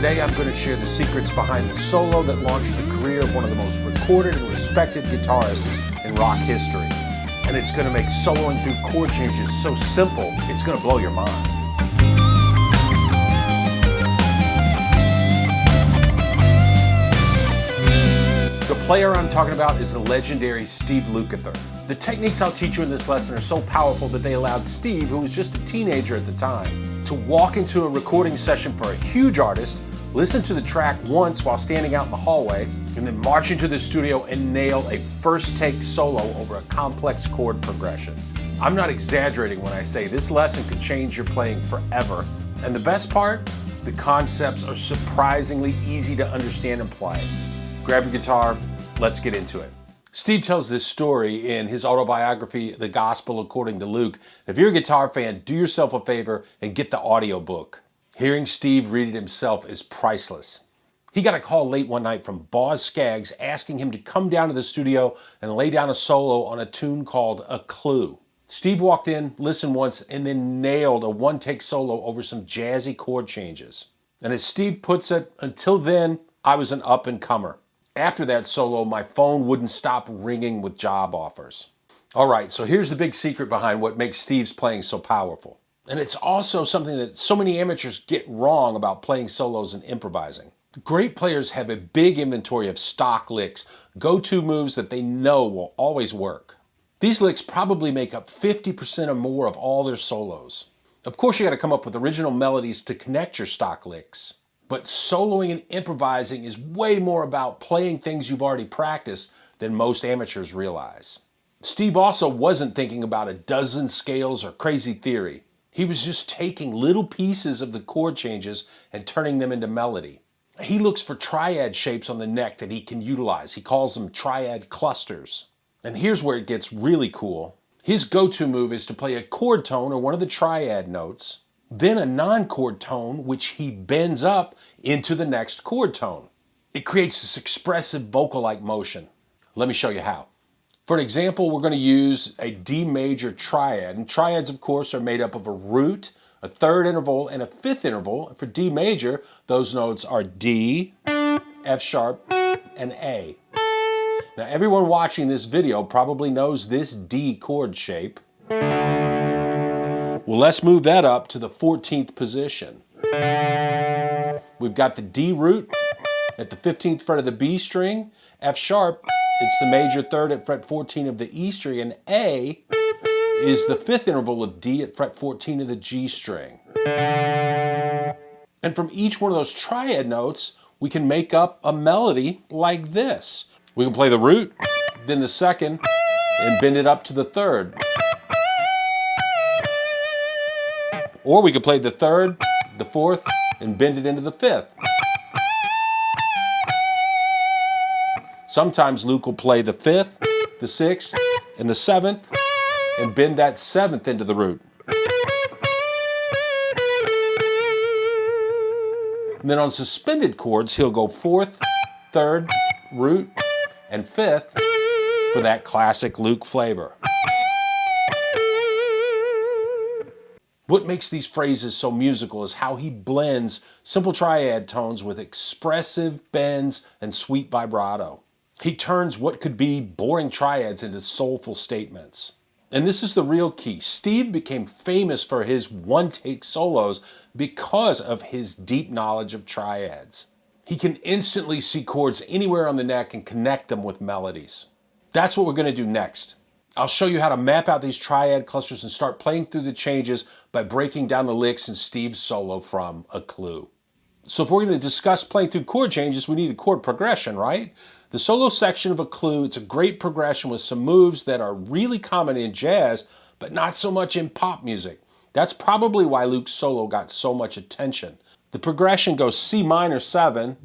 Today I'm going to share the secrets behind the solo that launched the career of one of the most recorded and respected guitarists in rock history. And it's going to make soloing through chord changes so simple, it's going to blow your mind. The player I'm talking about is the legendary Steve Lukather. The techniques I'll teach you in this lesson are so powerful that they allowed Steve, who was just a teenager at the time, to walk into a recording session for a huge artist, listen to the track once while standing out in the hallway, and then march into the studio and nail a first take solo over a complex chord progression. I'm not exaggerating when I say this lesson could change your playing forever. And the best part, the concepts are surprisingly easy to understand and play. Grab your guitar, let's get into it. Steve tells this story in his autobiography, The Gospel According to Luke. If you're a guitar fan, do yourself a favor and get the audiobook. Hearing Steve read it himself is priceless. He got a call late one night from Boz Scaggs asking him to come down to the studio and lay down a solo on a tune called A Clue. Steve walked in, listened once, and then nailed a one-take solo over some jazzy chord changes. And as Steve puts it, until then, I was an up-and-comer. After that solo, my phone wouldn't stop ringing with job offers. All right, so here's the big secret behind what makes Steve's playing so powerful. And it's also something that so many amateurs get wrong about playing solos and improvising. Great players have a big inventory of stock licks, go-to moves that they know will always work. These licks probably make up 50% or more of all their solos. Of course, you got to come up with original melodies to connect your stock licks. But soloing and improvising is way more about playing things you've already practiced than most amateurs realize. Steve also wasn't thinking about a dozen scales or crazy theory. He was just taking little pieces of the chord changes and turning them into melody. He looks for triad shapes on the neck that he can utilize. He calls them triad clusters. And here's where it gets really cool. His go-to move is to play a chord tone or one of the triad notes, then a non-chord tone, which he bends up into the next chord tone. It creates this expressive vocal-like motion. Let me show you how. For an example, we're going to use a D major triad. And triads, of course, are made up of a root, a third interval, and a fifth interval. For D major, those notes are D, F sharp, and A. Now, everyone watching this video probably knows this D chord shape. Well, let's move that up to the 14th position. We've got the D root at the 15th fret of the B string, F sharp, it's the major third at fret 14 of the E string, and A is the fifth interval of D at fret 14 of the G string. And from each one of those triad notes, we can make up a melody like this. We can play the root, then the second, and bend it up to the third. Or we could play the third, the fourth, and bend it into the fifth. Sometimes Luke will play the fifth, the sixth, and the seventh, and bend that seventh into the root. And then on suspended chords, he'll go fourth, third, root, and fifth for that classic Luke flavor. What makes these phrases so musical is how he blends simple triad tones with expressive bends and sweet vibrato. He turns what could be boring triads into soulful statements. And this is the real key. Steve became famous for his one-take solos because of his deep knowledge of triads. He can instantly see chords anywhere on the neck and connect them with melodies. That's what we're going to do next. I'll show you how to map out these triad clusters and start playing through the changes by breaking down the licks in Steve's solo from A Clue. So if we're going to discuss playing through chord changes, we need a chord progression, right? The solo section of A Clue, it's a great progression with some moves that are really common in jazz, but not so much in pop music. That's probably why Luke's solo got so much attention. The progression goes C minor 7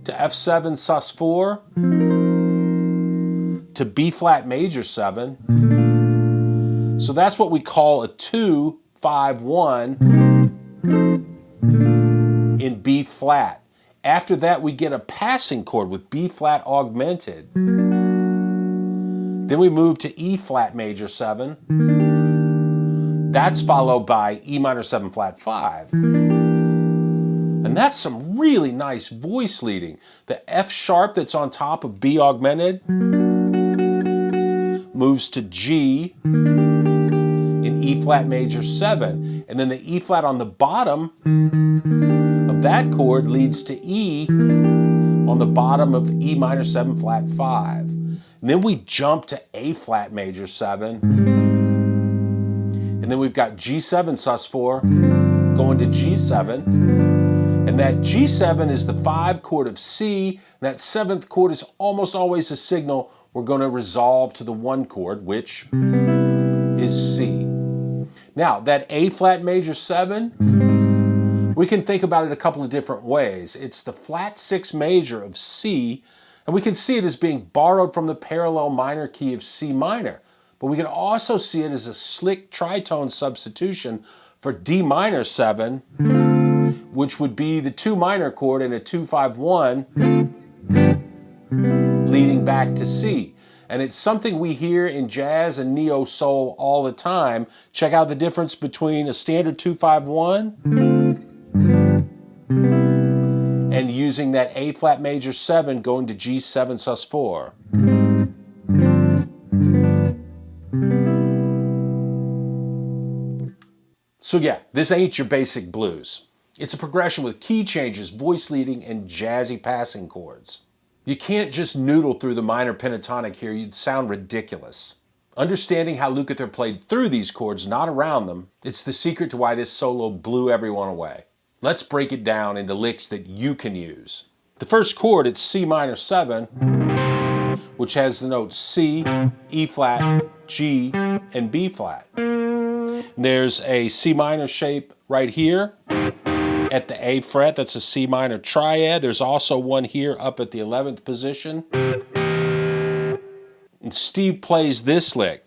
to F7 sus4 to B flat major 7. So that's what we call a 2-5-1 in B flat. After that, we get a passing chord with B flat augmented. Then we move to E flat major 7. That's followed by E minor 7 flat 5. And that's some really nice voice leading. The F sharp that's on top of B augmented moves to G in E flat major 7. And then the E flat on the bottom of that chord leads to E on the bottom of E minor 7 flat 5. And then we jump to A flat major 7. And then we've got G7 sus4 going to G7. And that G7 is the 5 chord of C. And that 7th chord is almost always a signal we're going to resolve to the 1 chord, which is C. Now, that A flat major 7, we can think about it a couple of different ways. It's the flat 6 major of C, and we can see it as being borrowed from the parallel minor key of C minor. But we can also see it as a slick tritone substitution for D minor 7, which would be the 2 minor chord in a 2-5-1 leading back to C. And it's something we hear in jazz and neo-soul all the time. Check out the difference between a standard 2-5-1 and using that A flat major 7 going to G7 sus4. So yeah, this ain't your basic blues. It's a progression with key changes, voice leading, and jazzy passing chords. You can't just noodle through the minor pentatonic here, you'd sound ridiculous. Understanding how Lukather played through these chords, not around them, it's the secret to why this solo blew everyone away. Let's break it down into licks that you can use. The first chord, it's C minor 7, which has the notes C, E flat, G, and B flat. There's a C minor shape right here at the A fret, that's a C minor triad. There's also one here up at the 11th position. And Steve plays this lick,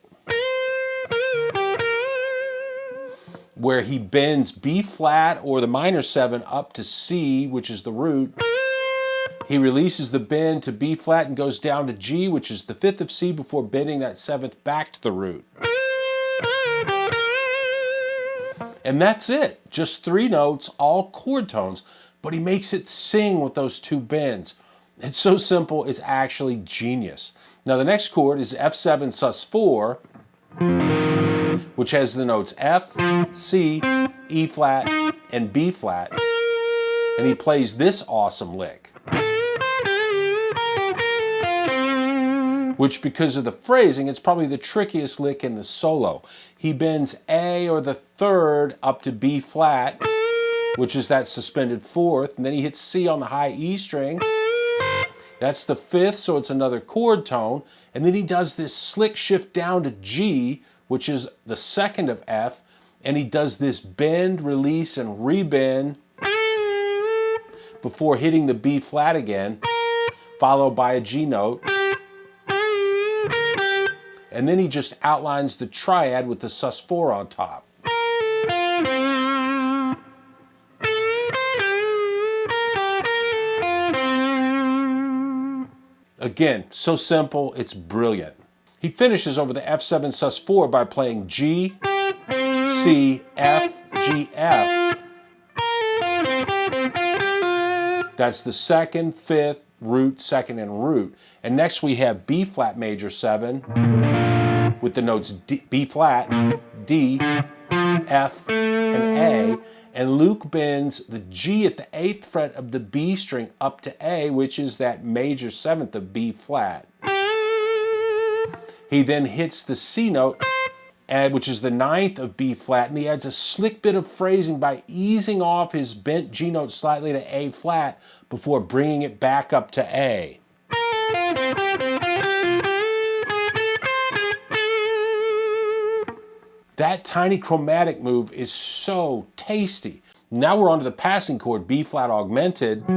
where he bends B flat or the minor 7 up to C, which is the root. He releases the bend to B flat and goes down to G, which is the 5th of C, before bending that 7th back to the root. And that's it. Just 3 notes, all chord tones, but he makes it sing with those 2 bends. It's so simple, it's actually genius. Now the next chord is F7 sus4, which has the notes F, C, E flat, and B flat. And he plays this awesome lick, which, because of the phrasing, it's probably the trickiest lick in the solo. He bends A or the 3rd up to B flat, which is that suspended 4th, and then he hits C on the high E string. That's the 5th, so it's another chord tone, and then he does this slick shift down to G, which is the 2nd of F, and he does this bend, release, and rebend before hitting the B flat again, followed by a G note. And then he just outlines the triad with the sus4 on top. Again, so simple, it's brilliant. He finishes over the F7 sus4 by playing G, C, F, G, F. That's the 2nd, 5th, root, 2nd, and root. And next we have B flat major 7 with the notes D, B flat, D, F, and A. And Luke bends the G at the 8th fret of the B string up to A, which is that major 7th of B flat. He then hits the C note, which is the 9th of B flat, and he adds a slick bit of phrasing by easing off his bent G note slightly to A flat before bringing it back up to A. That tiny chromatic move is so tasty. Now we're on to the passing chord, B flat augmented,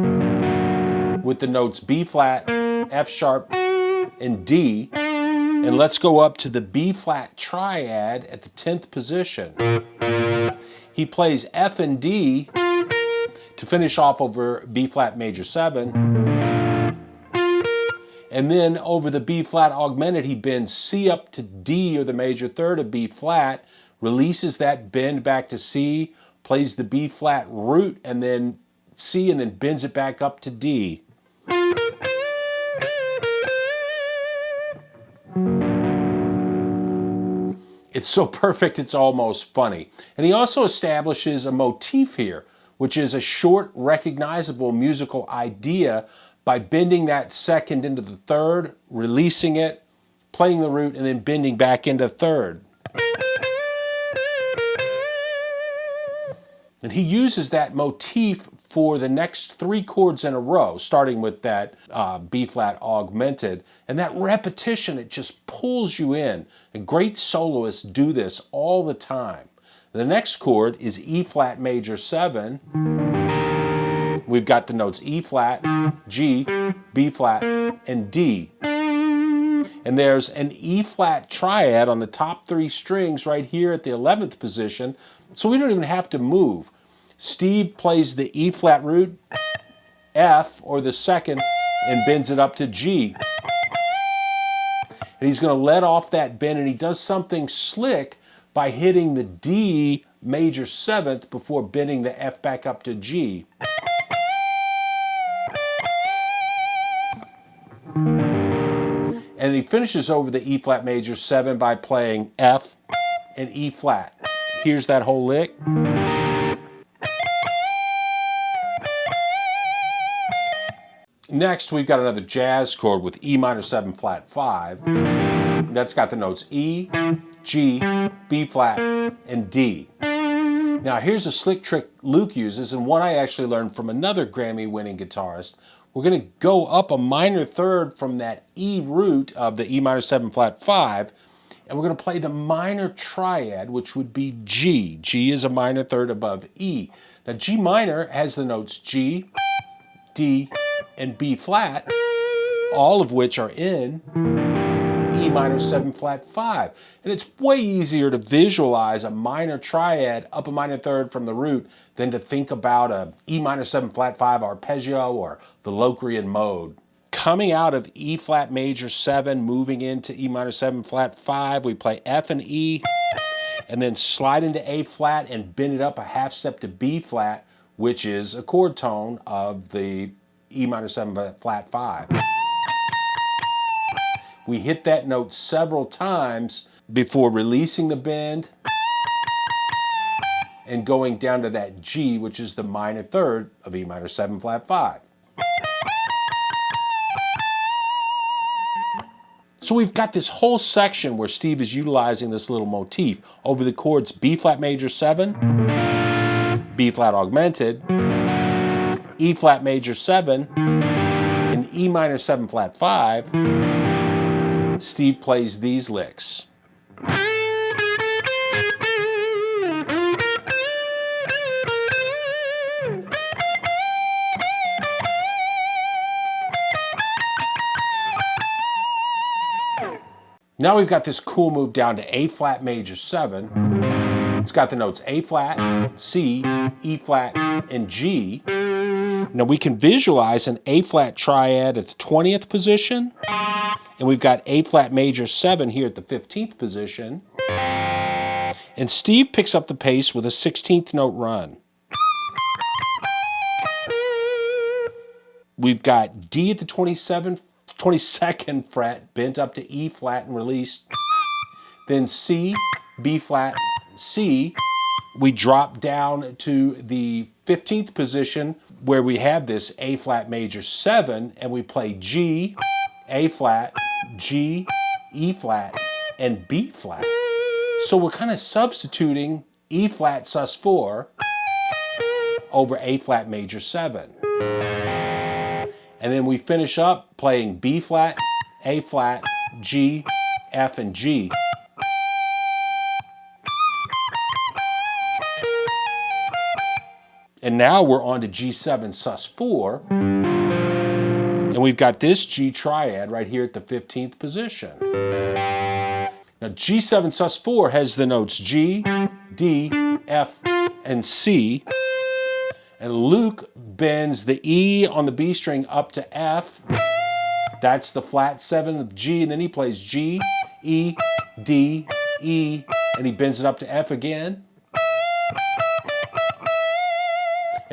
with the notes B flat, F sharp, and D. And let's go up to the B flat triad at the 10th position. He plays F and D to finish off over B flat major 7. And then over the B flat augmented, he bends C up to D, or the major 3rd of B flat, releases that bend back to C, plays the B flat root, and then C and then bends it back up to D. It's so perfect, it's almost funny. And he also establishes a motif here, which is a short, recognizable musical idea by bending that second into the third, releasing it, playing the root, and then bending back into third. And he uses that motif for the next 3 chords in a row, starting with that B flat augmented. And that repetition, it just pulls you in. And great soloists do this all the time. The next chord is E flat major 7. We've got the notes E flat, G, B flat, and D. And there's an E flat triad on the top 3 strings right here at the 11th position, so we don't even have to move. Steve plays the E flat root, F, or the second, and bends it up to G. And he's going to let off that bend, and he does something slick by hitting the D major 7th before bending the F back up to G. And he finishes over the E flat major 7 by playing F and E flat. Here's that whole lick. Next, we've got another jazz chord with E minor 7 flat 5. That's got the notes E, G, B flat, and D. Now here's a slick trick Luke uses, and one I actually learned from another Grammy-winning guitarist. We're going to go up a minor third from that E root of the E minor 7 flat 5, and we're going to play the minor triad, which would be G. G is a minor third above E. Now G minor has the notes G, D, and B flat, all of which are in E minor 7 flat 5. And it's way easier to visualize a minor triad up a minor third from the root than to think about a E minor 7 flat 5 arpeggio or the Locrian mode. Coming out of E flat major 7, moving into E minor 7 flat 5, we play F and E, and then slide into A flat and bend it up a half step to B flat, which is a chord tone of the E minor 7 flat 5. We hit that note several times before releasing the bend and going down to that G, which is the minor third of E minor 7 flat 5. So we've got this whole section where Steve is utilizing this little motif over the chords B flat major 7, B flat augmented, E flat major 7, and E minor 7 flat 5. Steve plays these licks. Now we've got this cool move down to A flat major 7. It's got the notes A flat, C, E flat, and G. Now we can visualize an A flat triad at the 20th position, and we've got A flat major 7 here at the 15th position. And Steve picks up the pace with a 16th note run. We've got D at the 22nd fret, bent up to E flat and released. Then C, B flat, C. We drop down to the 15th position where we have this A flat major 7, and we play G, A flat, G, E flat, and B flat. So we're kind of substituting E flat sus4 over A flat major 7. And then we finish up playing B flat, A flat, G, F, and G. And now we're on to G7 sus4. And we've got this G triad right here at the 15th position. Now G7 sus4 has the notes G, D, F, and C. And Luke bends the E on the B string up to F. That's the flat 7 of G, and then he plays G, E, D, E, and he bends it up to F again.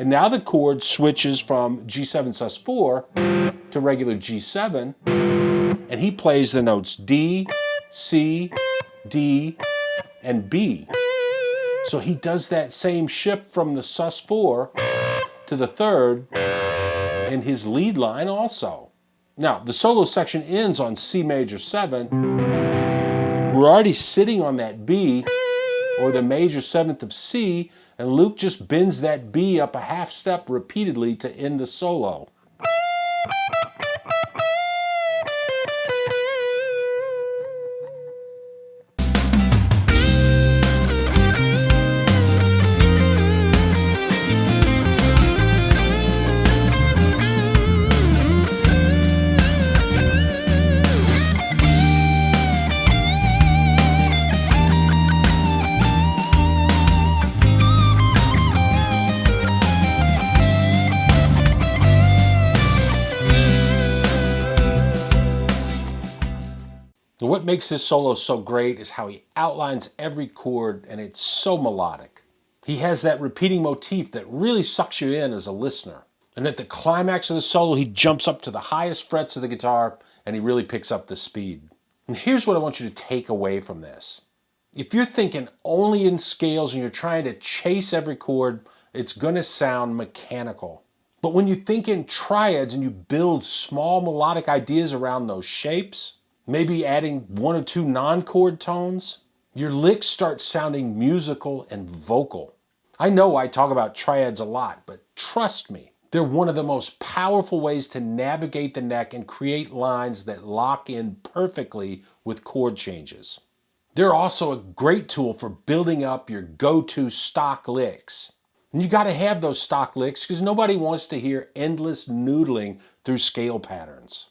And now the chord switches from G7 sus4 to regular G7, and he plays the notes D, C, D, and B. So he does that same shift from the sus4 to the third in his lead line also. Now, the solo section ends on C major 7. We're already sitting on that B, or the major 7th of C, and Luke just bends that B up a half step repeatedly to end the solo. And what makes this solo so great is how he outlines every chord, and it's so melodic. He has that repeating motif that really sucks you in as a listener. And at the climax of the solo, he jumps up to the highest frets of the guitar and he really picks up the speed. And here's what I want you to take away from this. If you're thinking only in scales and you're trying to chase every chord, it's going to sound mechanical. But when you think in triads and you build small melodic ideas around those shapes, maybe adding one or two non-chord tones, your licks start sounding musical and vocal. I know I talk about triads a lot, but trust me, they're one of the most powerful ways to navigate the neck and create lines that lock in perfectly with chord changes. They're also a great tool for building up your go-to stock licks. And you got to have those stock licks because nobody wants to hear endless noodling through scale patterns.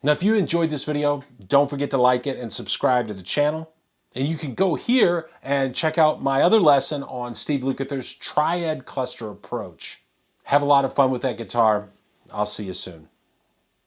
Now, if you enjoyed this video, don't forget to like it and subscribe to the channel. And you can go here and check out my other lesson on Steve Lukather's Triad Cluster approach. Have a lot of fun with that guitar. I'll see you soon.